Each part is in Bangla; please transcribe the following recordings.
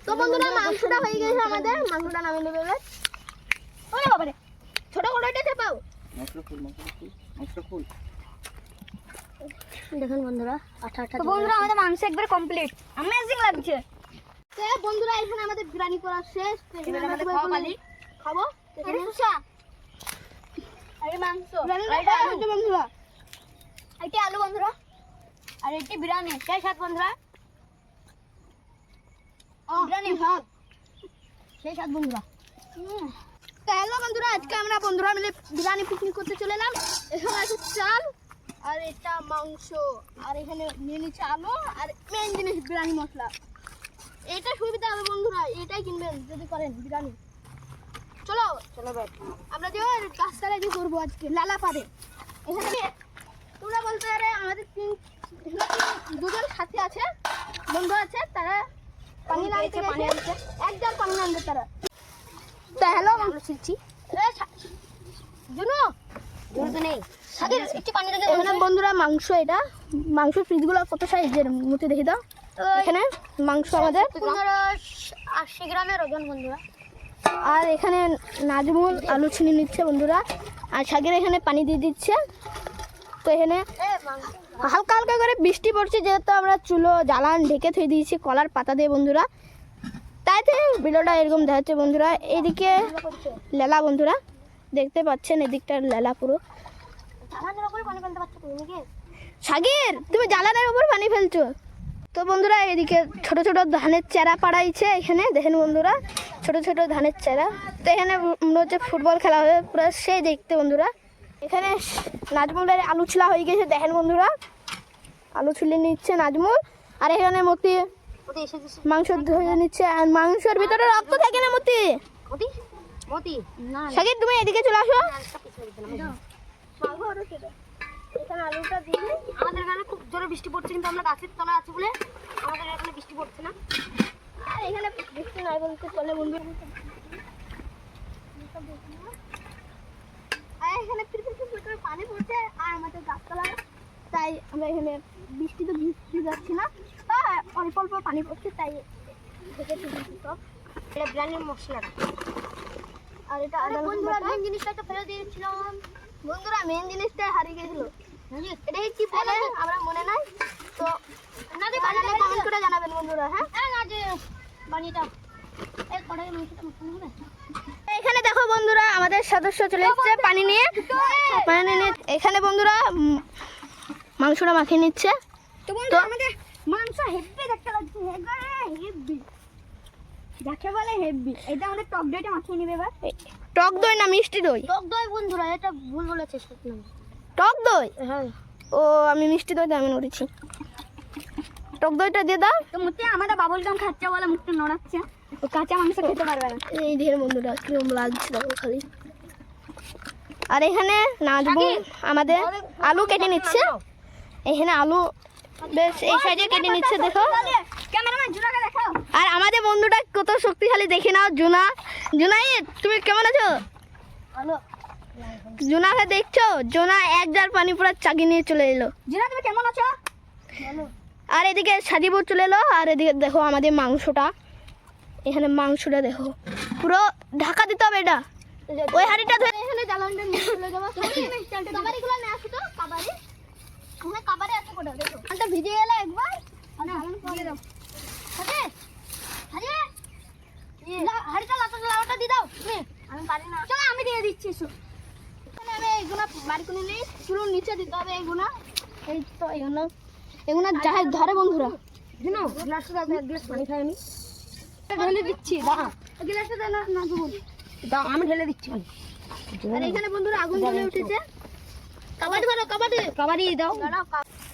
তো বন্ধুরা মাংসটা হয়ে গেছে আমাদের, মাংসটা নামিয়ে নেবে এবার। ওরে বাবা রে, ছোট কড়াইটাতে পাও। মাংসটা ফুল। দেখুন বন্ধুরা, আঠা আঠা। তো বন্ধুরা আমাদের মাংস একবার কমপ্লিট, অ্যামেজিং লাগছে। তো বন্ধুরা এখানে আমাদের বিরিয়ানি করা শেষ। এবার আমাদের খাওয়া বালি। খাবো। আরে সুসা, আরে মাংস, এটা আলু বন্ধুরা, এটা আলু বন্ধুরা, আর এটা বিরিয়ানি। সেই সাথ বন্ধুরা, বিরিয়ানি ভাত, সেই সাথ বন্ধুরা। তো হ্যালো বন্ধুরা, আজকে আমরা বন্ধুরা মিলে বিরিয়ানি পিকনিক করতে চলে এলাম। এখানে আছে চাল আর এটা মাংস, আর এখানে নিয়ে নিচ্ছে আলু, আর মেন জিনিস বিরিয়ানি মশলা। এটা সুবিধা হবে বন্ধুরা, এটাই কিনবেন যদি করেন বিরিয়ানি। চলো চলো ভাই, আমরা যে গাছতলায় যে করবো আজকে লালা পারে। এখানে তোমরা বলতে পারে আমাদের দুজন সাথী আছে, বন্ধু আছে, তারা পানি নামতে পানি আনছে, এক জাল পানি নামবে তারা। তা হ্যালো আমরা শিখছি জুনো, জোর তো নেই। সাথে একটু পানি রেখে এখানে বন্ধুরা মাংস, এটা মাংসের পিসগুলো কত সাইজের মতো দেখে দাও। এখানে মাংস আমাদের 80 গ্রামের ওজন বন্ধুরা। আর এখানে নাজমুল আলু ছিনে নিচ্ছে বন্ধুরা, আর শাকের এখানে পানি দিয়ে দিচ্ছে। তো এখানে হালকা হালকা করে বৃষ্টি পড়ছে, যেহেতু আমরা চুলো জ্বালান ঢেকে থুয়ে দিয়েছি কলার পাতা দিয়ে বন্ধুরা, তাইতে ভিডিওটা এরকম দেখাচ্ছে বন্ধুরা। এদিকে লেলা বন্ধুরা দেখতে পাচ্ছেন, এদিকটা লেলা পুরো। জ্বালানের উপরে পানি ফেলতে পারছো তুমি নাকি? সাগির তুমি জ্বালানের উপর পানি ফেলছো। তো বন্ধুরা এদিকে ছোট ছোট ধানের চারা পাড়াইছে, এখানে দেখেন বন্ধুরা ছোট ছোট ধানের চারা। তো এখানে মনে হচ্ছে ফুটবল খেলা হবে পুরো সেই দেখতে বন্ধুরা। এখানে নাজমুলের আলু ছিলা হয়ে গেছে, দেখেন বন্ধুরা আলু ছুলে নিচ্ছে নাজমুল। আর এখানে মতি মতি এসে গেছে। মাংস ধুয়ে নিচ্ছে, আর মাংসের ভিতরে রক্ত থাকে না মতি। মতি মতি না সাগির তুমি এদিকে চলে আসো। এখানে আলুটা দিয়ে আমাদের এখানে খুব জোরে বৃষ্টি পড়ছে, কিন্তু আমরা গাছের তলায় আছি বলে আমাদের এখানে বৃষ্টি পড়ছে না। আর এখানে বৃষ্টি নাই বলতে চলে বন্ধু। আর এখানে ফিরফির করে পানি পড়ছে, আর আমাদের গাছতলায়, তাই আমরা এখানে বৃষ্টিতে ভিজতে যাচ্ছি না, তা অল্প অল্প পানি পড়ছে, তাই ঢেকে দিচ্ছি সব। এটা বিরিয়ানির মশলাটা। আর এটা আদা বন্ধুরা রসুন মেন জিনিসটা তো ফেলে দিয়েছিলাম। বন্ধুরা মেন জিনিসটাই হারিয়ে গেছিল, এটা কি বলে আমরা মনে নাই। তো বানালে কমেন্ট করে জানাবেন বন্ধুরা। হ্যাঁ না যে পানিটা এই কড়াইয়ের মাংসটা মাখানো হবে। এখানে দেখো বন্ধুরা আমাদের সদস্য চলে এসেছে পানি নিয়ে। এখানে বন্ধুরা মাংসটা মাখিয়ে নিচ্ছে। তো বন্ধুরা আমাদের মাংস হেভি দেখতে লাগছে, হেভি যাকে বলে হেভি। এটা আমাদের টক দইটা মাখিয়ে নেবে এবার। টক দই না মিষ্টি দই? টক দই বন্ধুরা, এটা ভুল বলেছে শুনলাম। টক দই? হ্যাঁ। ও আমি মিষ্টি দই দামি করেছি। টক দইটা দিয়ে দাও। তো মুতে আমাদের বাবুল গাম খাচ্ছে বলে মুখটা নড়াচ্ছে, ও কাঁচা মাংস খেতে পারবে না। এই ধীরে বন্ধুরা কিরকম লাগছে দেখো খালি। আর এখানে নাজবুল আমাদের আলু কেটে নিচ্ছে। এখানে আলু বেশ এই সাইডে কেটে নিচ্ছে দেখো। ক্যামেরাম্যান জুনাকে দেখাও। আর আমাদের বন্ধুটা কত শক্তিশালী দেখে নাও, জুনা। জুনাই তুমি কেমন আছো? হ্যালো জুনাকে দেখছো? জুনা এক জার পানি পুরো চাগি নিয়ে চলে এলো। জুনা তুমি কেমন আছো? ভালো। আর এদিকে সাজিবুর চলে এলো। আর এদিকে দেখো আমাদের মাংসটা, এখানে মাংসটা দেখো পুরো ঢাকা দিতে হবে। এটা ওই হাঁড়িটা ধরে এখানে জ্বালানটা নিয়ে চলে যাবো। কাবারিগুলো নিয়ে আসো তো, কাবারি এখানে কাবারি আছে কোটা দেখো। এটা ভিজে গেলে একবার দিয়ে দাও। ওকে হাঁড়িটা লাউটা দিয়ে দাও তুমি। আমি পারি না, চলো আমি দিয়ে দিচ্ছি। এখানে আমি এইগুলো বাড়ি করে নিই, পুরো নিচে দিতে হবে এইগুলো। এই তো এগুলো যাই ধরে বন্ধুরা। জুনো গ্লাসটা দাও, এক গ্লাস পানি খাই আমি। ঢেলে দিচ্ছি, দাঁড়া গ্লাসটা দাও না, না দাও, আমি ঢেলে দিচ্ছি পানি। আর এখানে বন্ধুরা আগুন জ্বলে উঠেছে। কাবাডি ধরো, কাবাডি কাবারি দাও।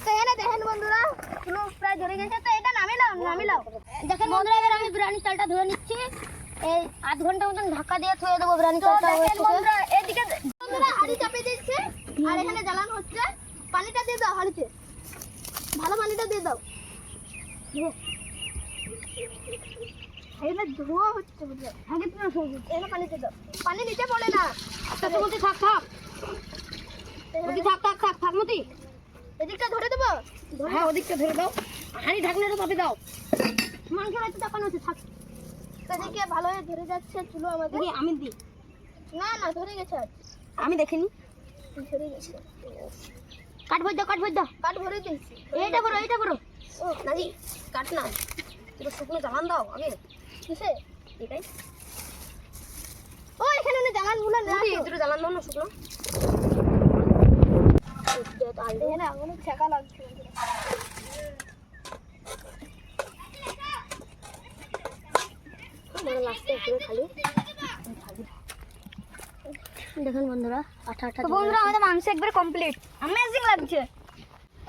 তো এখানে দেখেন বন্ধুরা পুরো প্রায় ধরে গেছে। তো এটা নামিয়ে নাও। দেখেন বন্ধুরা এবার আমি বিরিয়ানি চালটা ধরে নিচ্ছি। এই আধ ঘন্টা মতন ঢাকা দিয়ে থুয়ে দেবো বিরিয়ানি চালটা। বন্ধুরা এদিকে বন্ধুরা হাঁড়ি চাপিয়ে দিচ্ছে, আর এখানে জ্বালানো হচ্ছে। পানিটা দিয়ে দাও হাঁড়িতে, ভালো পানিটা দিয়ে দাও। এখানে ধোয়া হচ্ছে বুঝলে, আগে তুমি এখানে পানি দিয়ে দাও। পানি নিচে পড়ে না। মতি থাক মতি। এদিকটা ধরে দেবো। হ্যাঁ ওদিকটা ধরে দাও, হাঁড়ি ঢাকনাটা চাপে দাও। মাংস হয়তো চাপানো আছে, থাক। তো এদিকে ভালোই ধরে যাচ্ছে চুলো আমাদের। দেখি আমি দিই। না না ধরে গেছে আজ। আমি দেখিনি। ধরে গেছে। কাট ভর দাও, কাট ভর দাও। কাঠ ভরে দিয়েছি। এইটা করো, এইটা করো। ও নাজি কাট না। এটা শুকনো জ্বালান দাও আগে। কিসে? এটাই। ও এখানে না জামানগুলো না। দুটো জ্বালান দাও না শুকনো। এখানে আগুনে ছেঁকা লাগছে। লাস্টে একটু খালি দেখুন বন্ধুরা, আঠা আঠা। বন্ধুরা আমাদের মাংস একবার কমপ্লিট। অ্যামেজিং লাগছে।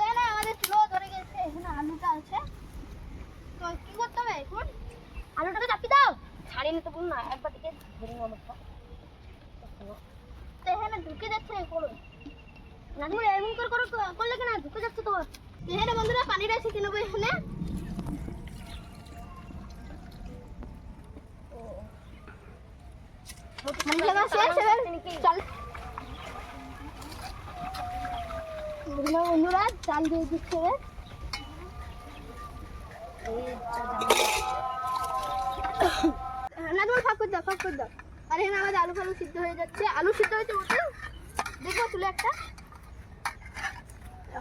এখানে আমাদের চুলো ধরে গেছে। এখানে আলুটা আছে। তো কি করতে হবে এখন? আলুটাকে চাপি দাও। ছাড়িয়ে নিতে বলুন না, একবার দিকে ধরে নাও আমারটা। তো এখানে ঢুকে যাচ্ছে করো। না তুমি এমন করে করো, করলে কেন ঢুকে যাচ্ছে তো। এখানে বন্ধুরা পানিটা ছেঁকে নেবো এখানে। মানে লাগা শেষ এবার চল। বন্ধুরা চাল দিয়ে দিচ্ছে এবার। না তোমার ফাঁক করে দাও, ফাঁক করে দাও। আর এখানে আমাদের আলু ফালু সিদ্ধ হয়ে যাচ্ছে। আলু সিদ্ধ হয়েছে বলতে দেখো তুলে একটা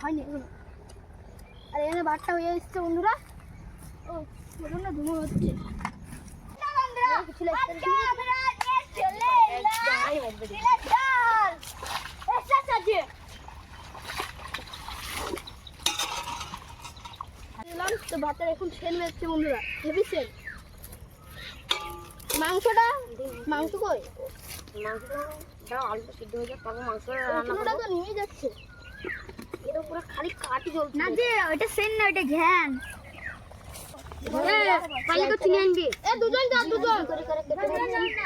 হয়নি এখনো। আর এখানে ভাতটা হয়ে এসছে বন্ধুরা। ও বলুন না ধুমো হচ্ছে। তো ভাতের এখন সেন বেরোচ্ছে বন্ধুরা, হেভি সেন। মাংসটা মাংস কই? দাও আলুটা সিদ্ধ হয়ে যাক, তারপর মাংস চুলোটা তো নিয়ে যাচ্ছে। এটা পুরো খালি কাটি জ্বলছে। না যে ওইটা সেন না, ওইটা ঘ্যান। কালি তো চিনি আনবি। এ দুজন যা দুজন। করে করে কেটে নিচ্ছি।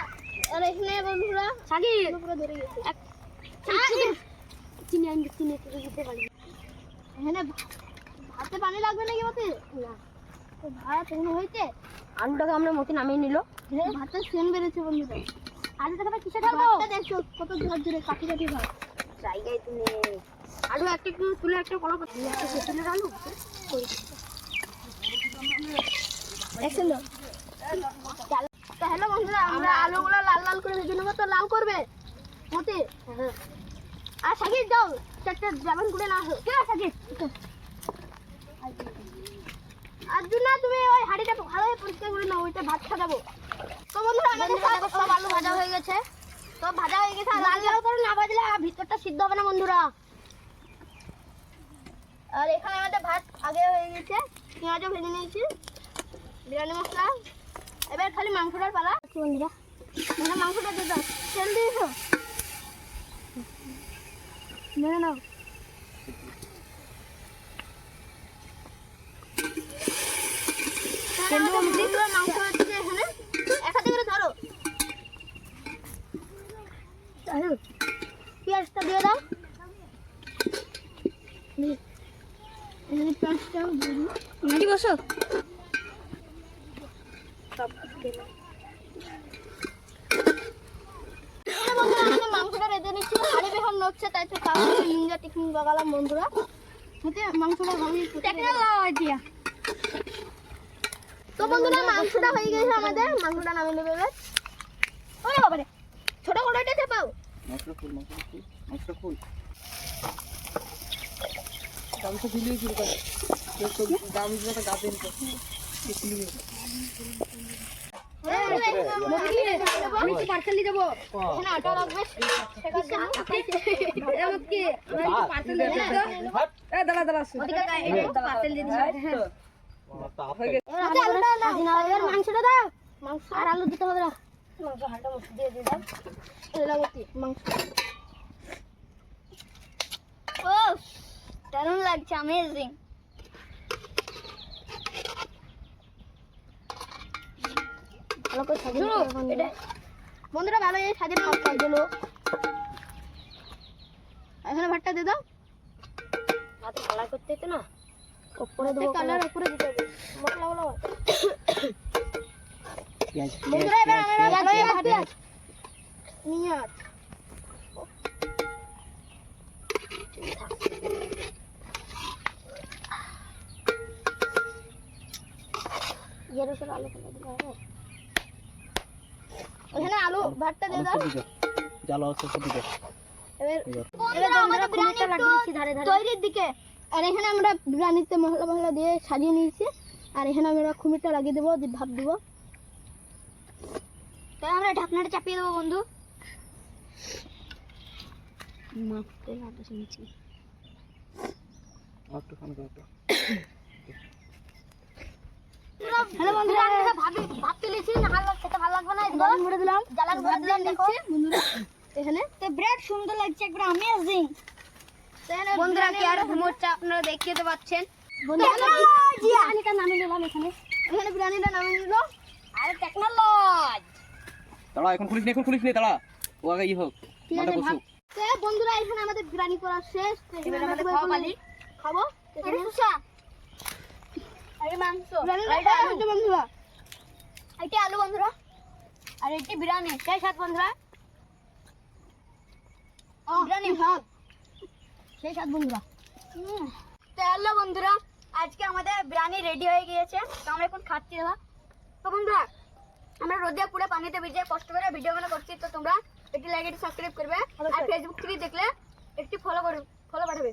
আর এখানে বন্ধুরা সাকিব পুরো ধরে গেছে। চিনি আনবি, চিনি তুই দিতে পারবি এখানে ভাতে পানি লাগবে নাকি মতে? না। তো ভাত এখানে হয়েছে। আলুটাকে আমরা মতি নামিয়ে নিল। ভাতের সেন বেড়েছে বন্ধুরা। আলুটাকে আবার কিসে ঢালবো? ভাতটা দেখছো কত ঝর ঝরে কাটি কাটি ভাত। জায়গায় তুমি আলু একটা একটু তুলে একটা কলা করতে তুলে আলু দেখছেন তো? তো হ্যালো বন্ধুরা, আমরা আলুগুলো লাল লাল করে ভেজে নেবো। তো লাল করবে মতে। আর সাকিব যাও চারটে জামান করে না আসো। ঠিক আছে সাকিব। আর না তুমি ওই হাঁড়িটা ভালোভাবে পরিষ্কার করে নাও, ওইটা ভাত খাওয়াবো। তো বন্ধুরা আমাদের সব আলু ভাজা হয়ে গেছে। তো ভাজা হয়ে গেছে। আর লাল লাল করে না ভাজলে ভিতরটা সিদ্ধ হবে না বন্ধুরা। আর এখানে আমাদের ভাত আগে হয়ে গেছে। পেঁয়াজও ভেজে নিয়েছি, বিরিয়ানি মশলা। এবার খালি মাংসটার পালা বন্ধুরা। মানে মাংসটা দিয়ে দাও। তেল দিয়েছো? না না মাংস হচ্ছে এখানে। এক হাতে করে ধরো। পেঁয়াজটা দিয়ে দাও। পেঁয়াজটা নাকি বসো। মাংসটা রেঁধে নিচ্ছি। হাড়ি বেহন নড়ছে, তাই তো নিনজা টেকনিক বাগালাম বন্ধুরা। হতে মাংসটা ভালোই দিয়া। তো বন্ধুরা মাংসটা হয়ে গেছে আমাদের। মাংসটা নামিয়ে নেবে এবার। ওরে বাবারে ছোট কড়াইটা চাপাও। মাংসটা খুল, মাংসটা খুল, মাংসটা খুল। গামছা ঝুলিয়ে শুরু করে। গামছাটা গাছে নিতে। আমি তো পার্সেল দিয়ে দেবো। এখানে আটা লাগবে। মাংসটা দাও। মাংস আর আলু দিতে হবে না। মাংস হালকা মশলা দিয়ে দিলাম। মাংস ও দারুণ লাগছে, অ্যামেজিং। ভালো করে সাজিয়ে এটা বন্ধুরা, ভালো এই সাজিয়ে ভাত খাওয়ার জন্য। এখানে ভাতটা দিয়ে দাও। ভাত কালার করতে হতো না, উপরে দেবো, কালার উপরে দিতে হবে। মশলা গুলো পেঁয়াজ বন্ধুরা এবার আমরা ভালো এই ভাত নিয়ে আস। এর উপর আলু ফেলে দিতে হবে। ভাতটা দিয়ে দাও। জ্বালা হচ্ছে দিকে এবার বন্ধুরা আমাদের বিরিয়ানি লাগিয়েছি ধারে ধারে তৈরির দিকে। আর এখানে আমরা বিরিয়ানিতে মশলা দিয়ে সাজিয়ে নিয়েছি। আর এখানে আমরা খুমিরটা লাগিয়ে দেবো, দিয়ে ভাপ দেবো। তাই আমরা ঢাকনাটা চাপিয়ে দেবো বন্ধু। একটু খান একটু হ্যালো বন্ধুরা, আমরা ভাত তুলেছি, নাহলে খেতে ভালো লাগবে না। জ্বালান ভরে দিলাম, জ্বালান ভরে দিলাম, দেখো বন্ধুরা এখানে। তো ব্রেড সুন্দর লাগছে, একবার অ্যামেজিং। বন্ধুরা কি আর ঘুমোচ্ছে আপনারা দেখতে তো পাচ্ছেন। বিরিয়ানিটা নামিয়ে নিলাম এখানে। এখানে বিরিয়ানিটা নামিয়ে নিল। আর টেকনোলজি দাঁড়া, এখন খুলিস নি দাঁড়া, ও আগে হোক ঠিক মাথা আছে, বসুক। তো বন্ধুরা এখানে আমাদের বিরিয়ানি করা শেষ। তো এখানে এবার আমরা আমাদের সবাই খাওয়া বলে পালি। খাবো। এখানে সুসা, আরে মাংস, বিরিয়ানিটা এটা খাওয়া হচ্ছে বন্ধুরা। এটা আলু বন্ধুরা, আর এটা বিরিয়ানি। সেই সাথ বন্ধুরা, বিরিয়ানি ভাত সেই সাত বন্ধুরা। তো হ্যালো বন্ধুরা, আজকে আমাদের বিরিয়ানি রেডি হয়ে গিয়েছে। তো আমরা এখন খাচ্ছি দাদা। তো বন্ধুরা আমরা রোদে পুরো পানিতে ভিজে কষ্ট করে ভিডিওগুলো করছি। তো তোমরা একটি লাইক, একটি সাবস্ক্রাইব করবে, আর ফেসবুক থেকে দেখলে একটি ফলো পাঠাবে।